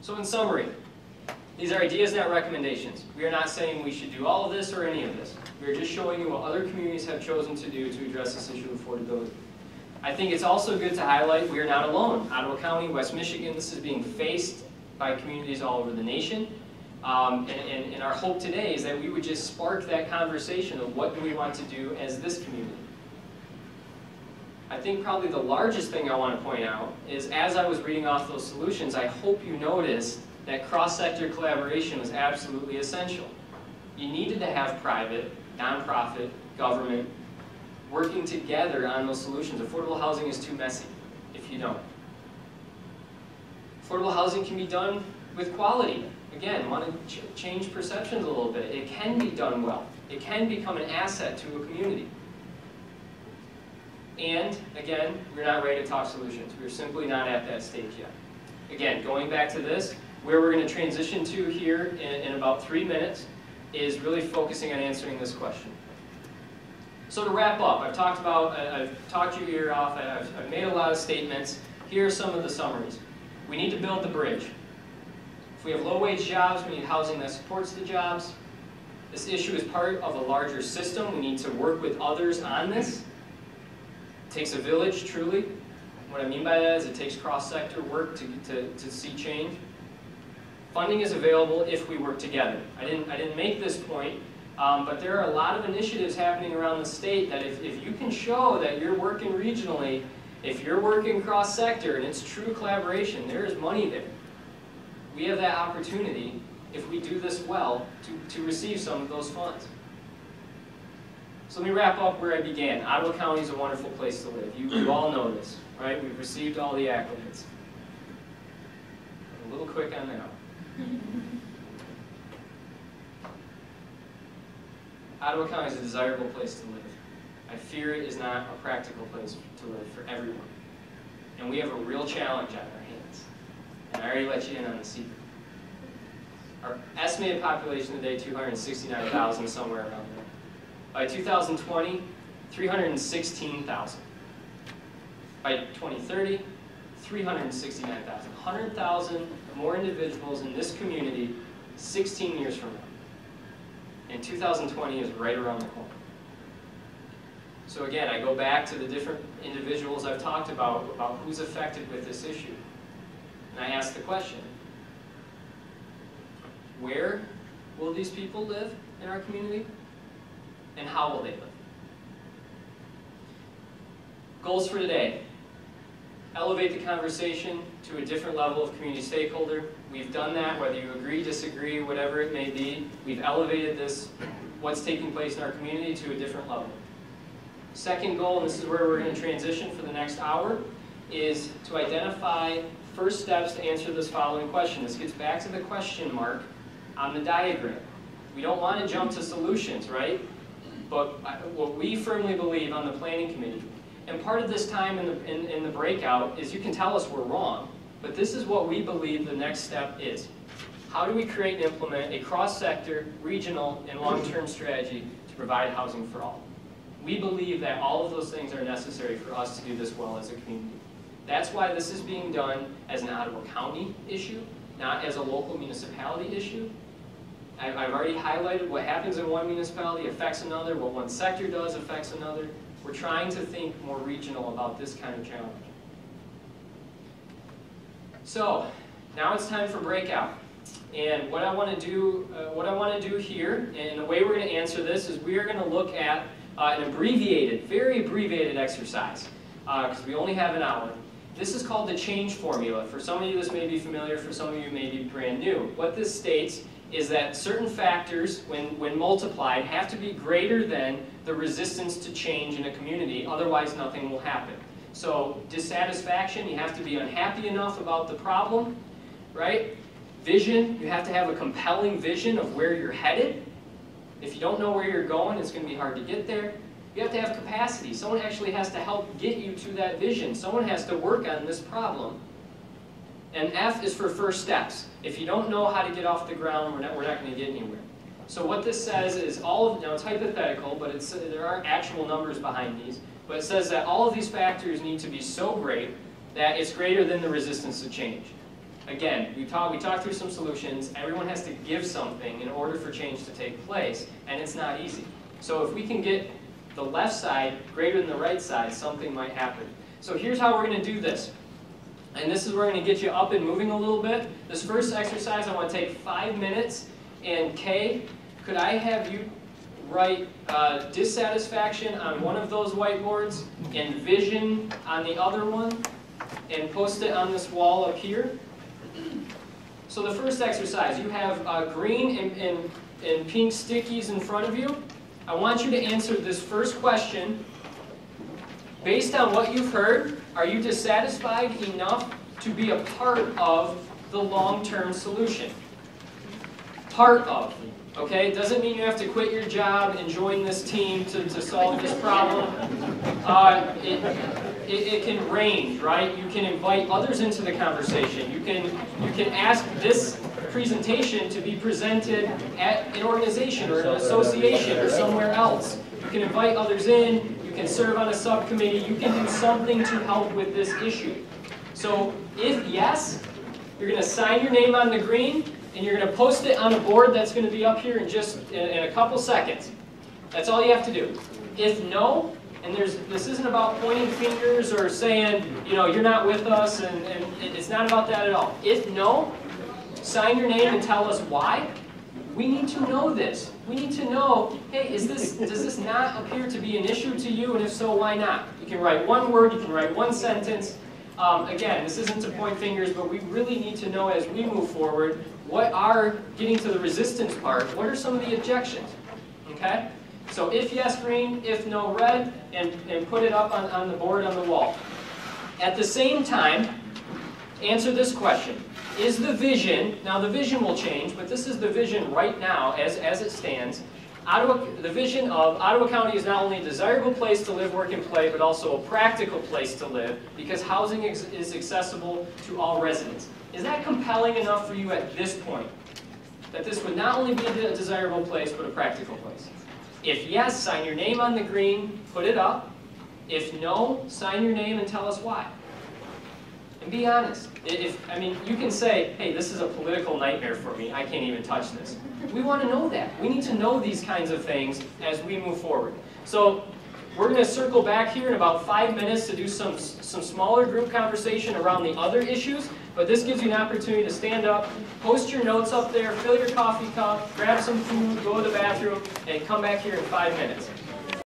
So in summary, these are ideas, not recommendations. We are not saying we should do all of this or any of this. We are just showing you what other communities have chosen to do to address this issue of affordability. I think it's also good to highlight we are not alone. Ottawa County, West Michigan, this is being faced by communities all over the nation. And our hope today is that we would just spark that conversation of what do we want to do as this community. I think probably the largest thing I want to point out is as I was reading off those solutions, I hope you noticed that cross-sector collaboration was absolutely essential. You needed to have private, nonprofit, government working together on those solutions. Affordable housing is too messy if you don't. Affordable housing can be done with quality. Again, want to change perceptions a little bit. It can be done well. It can become an asset to a community. And, again, we're not ready to talk solutions. We're simply not at that stage yet. Again, going back to this, where we're going to transition to here in about 3 minutes is really focusing on answering this question. So to wrap up, I've talked your ear off, I've made a lot of statements. Here are some of the summaries. We need to build the bridge. If we have low-wage jobs, we need housing that supports the jobs. This issue is part of a larger system. We need to work with others on this. It takes a village, truly. What I mean by that is it takes cross-sector work to see change. Funding is available if we work together. I didn't make this point, but there are a lot of initiatives happening around the state that if you can show that you're working regionally, if you're working cross-sector and it's true collaboration, there is money there. We have that opportunity, if we do this well, to receive some of those funds. So let me wrap up where I began. Ottawa County is a wonderful place to live. You all know this, right? We've received all the accolades. I'm a little quick on that. Ottawa County is a desirable place to live. I fear it is not a practical place to live for everyone. And we have a real challenge on our hands. And I already let you in on the secret. Our estimated population today, 269,000, somewhere around there. By 2020, 316,000. By 2030, 369,000. 100,000 more individuals in this community 16 years from now. And 2020 is right around the corner. So again, I go back to the different individuals I've talked about who's affected with this issue. And I ask the question, where will these people live in our community? And how will they live? Goals for today. Elevate the conversation to a different level of community stakeholder. We've done that, whether you agree, disagree, whatever it may be. We've elevated this, what's taking place in our community, to a different level. Second goal, and this is where we're going to transition for the next hour, is to identify first steps to answer this following question. This gets back to the question mark on the diagram. We don't want to jump to solutions, right? But what we firmly believe on the planning committee, and part of this time in the breakout is you can tell us we're wrong, but this is what we believe the next step is. How do we create and implement a cross-sector, regional, and long-term strategy to provide housing for all? We believe that all of those things are necessary for us to do this well as a community. That's why this is being done as an Ottawa County issue, not as a local municipality issue. I've already highlighted what happens in one municipality affects another, what one sector does affects another. We're trying to think more regional about this kind of challenge. So, now it's time for breakout. And what I want to do here, and the way we're going to answer this is we are going to look at an abbreviated, very abbreviated exercise, because we only have an hour. This is called the change formula. For some of you this may be familiar, for some of you may be brand new. What this states is that certain factors, when multiplied, have to be greater than the resistance to change in a community, otherwise nothing will happen. So dissatisfaction, you have to be unhappy enough about the problem, right? Vision, you have to have a compelling vision of where you're headed. If you don't know where you're going, it's going to be hard to get there. You have to have capacity. Someone actually has to help get you to that vision. Someone has to work on this problem. And F is for first steps. If you don't know how to get off the ground, we're not going to get anywhere. So what this says is now it's hypothetical, but there aren't actual numbers behind these, but it says that all of these factors need to be so great that it's greater than the resistance to change. Again, we talked through some solutions. Everyone has to give something in order for change to take place, and it's not easy. So if we can get the left side greater than the right side, something might happen. So here's how we're going to do this. And this is where we're going to get you up and moving a little bit. This first exercise, I want to take 5 minutes. And Kay, could I have you write dissatisfaction on one of those whiteboards and vision on the other one and post it on this wall up here? So the first exercise, you have green and pink stickies in front of you. I want you to answer this first question. Based on what you've heard, are you dissatisfied enough to be a part of the long-term solution? Part of. Okay? Doesn't mean you have to quit your job and join this team to solve this problem. It can range, right? You can invite others into the conversation. You can ask this presentation to be presented at an organization or an association or somewhere else. You can invite others in. You can serve on a subcommittee. You can do something to help with this issue. So if yes, you're going to sign your name on the green, and you're going to post it on a board that's going to be up here in a couple seconds. That's all you have to do. If no, and this isn't about pointing fingers or saying, you're not with us, and it's not about that at all. If no, sign your name and tell us why. We need to know this. We need to know, hey, does this not appear to be an issue to you, and if so, why not? You can write one word, you can write one sentence. Again, this isn't to point fingers, but we really need to know as we move forward, what are, getting to the resistance part, what are some of the objections? Okay? So if yes, green, if no, red, and put it up on the board on the wall. At the same time, answer this question. Is the vision, now the vision will change, but this is the vision right now as it stands. The vision of Ottawa County is not only a desirable place to live, work, and play, but also a practical place to live because housing is accessible to all residents. Is that compelling enough for you at this point? That this would not only be a desirable place, but a practical place? If yes, sign your name on the green, put it up. If no, sign your name and tell us why. And be honest. You can say, hey, this is a political nightmare for me. I can't even touch this. We want to know that. We need to know these kinds of things as we move forward. So we're going to circle back here in about 5 minutes to do some smaller group conversation around the other issues. But this gives you an opportunity to stand up, post your notes up there, fill your coffee cup, grab some food, go to the bathroom, and come back here in 5 minutes.